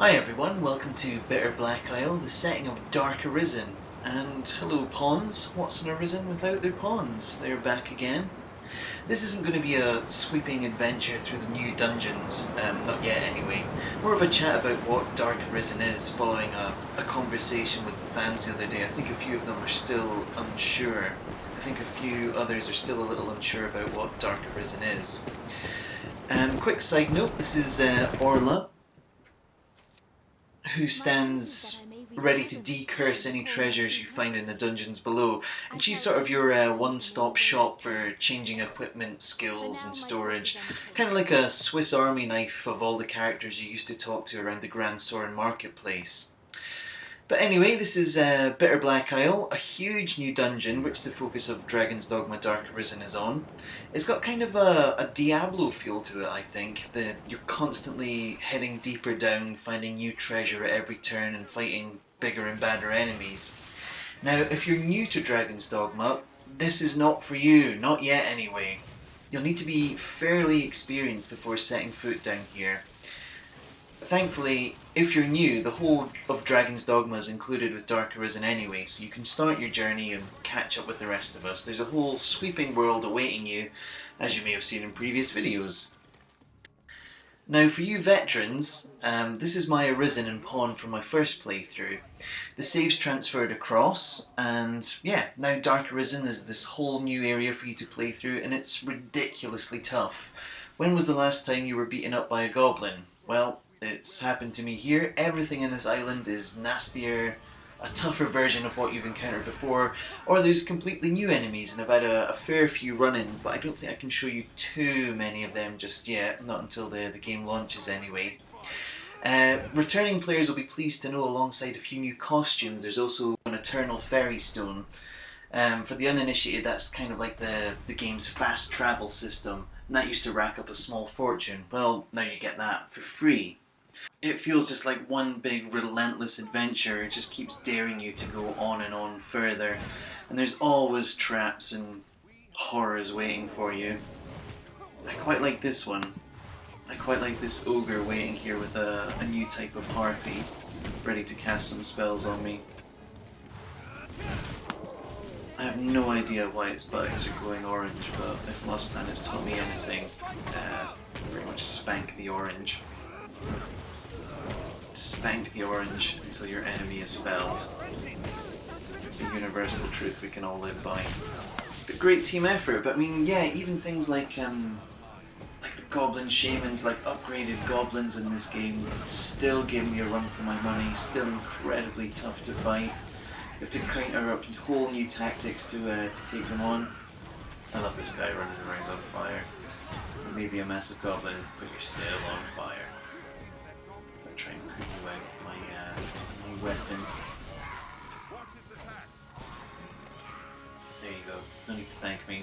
Hi everyone, welcome to Bitter Black Isle, the setting of Dark Arisen. And hello pawns, what's an Arisen without their pawns? They're back again. This isn't going to be a sweeping adventure through the new dungeons, not yet anyway. More of a chat about what Dark Arisen is, following a conversation with the fans the other day. I think a few of them are still unsure. I think a few others are still a little unsure about what Dark Arisen is. Quick side note, this is Orla, who stands ready to decurse any treasures you find in the dungeons below. And she's sort of your one-stop shop for changing equipment, skills and storage. Kind of like a Swiss army knife of all the characters you used to talk to around the Grand Soren Marketplace. But anyway, this is Bitter Black Isle, a huge new dungeon which the focus of Dragon's Dogma Dark Arisen is on. It's got kind of a Diablo feel to it, I think. You're constantly heading deeper down, finding new treasure at every turn and fighting bigger and badder enemies. Now, if you're new to Dragon's Dogma, this is not for you, not yet anyway. You'll need to be fairly experienced before setting foot down here. Thankfully, if you're new, the whole of Dragon's Dogma is included with Dark Arisen anyway, so you can start your journey and catch up with the rest of us. There's a whole sweeping world awaiting you, as you may have seen in previous videos. Now for you veterans, this is my Arisen and pawn from my first playthrough. The save's transferred across, and yeah, now Dark Arisen is this whole new area for you to play through, and it's ridiculously tough. When was the last time you were beaten up by a goblin? Well, it's happened to me here. Everything in this island is nastier, a tougher version of what you've encountered before, or there's completely new enemies, and I've had a fair few run-ins, but I don't think I can show you too many of them just yet, not until the game launches anyway. Returning players will be pleased to know alongside a few new costumes, there's also an Eternal Fairy Stone. For the uninitiated, that's kind of like the game's fast travel system, and that used to rack up a small fortune. Well, now you get that for free. It feels just like one big relentless adventure. It just keeps daring you to go on and on further. And there's always traps and horrors waiting for you. I quite like this one. I quite like this ogre waiting here with a new type of harpy, ready to cast some spells on me. I have no idea why its buttocks are glowing orange, but if Moss Planet's taught me anything, pretty much spank the orange. Spank the orange until your enemy is felled. It's a universal truth we can all live by. But great team effort, but I mean, yeah, even things like the goblin shamans, like upgraded goblins in this game, still give me a run for my money, still incredibly tough to fight. You have to counter up whole new tactics to take them on. I love this guy running around on fire. You may be a massive goblin, but you're still on fire. Try and put you out my weapon. There you go. No need to thank me.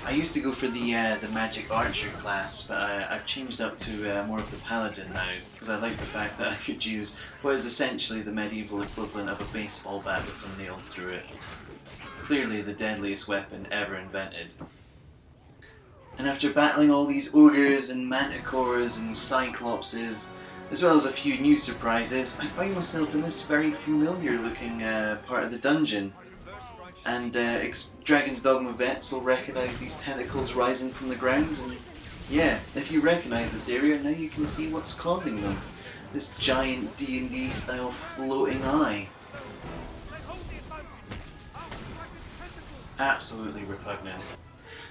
I used to go for the magic archer class, but I've changed up to more of the paladin now because I like the fact that I could use what is essentially the medieval equivalent of a baseball bat with some nails through it. Clearly the deadliest weapon ever invented. And after battling all these ogres and manticores and cyclopses, as well as a few new surprises, I find myself in this very familiar looking part of the dungeon. And Dragon's Dogma vets will recognise these tentacles rising from the ground, and yeah, if you recognise this area, now you can see what's causing them. This giant D&D style floating eye. Absolutely repugnant.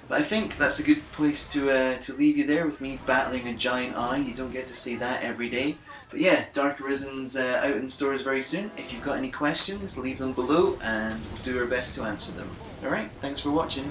But I think that's a good place to leave you there with me battling a giant eye. You don't get to see that every day. But yeah, Dark Arisen's out in stores very soon. If you've got any questions, leave them below and we'll do our best to answer them. Alright, thanks for watching.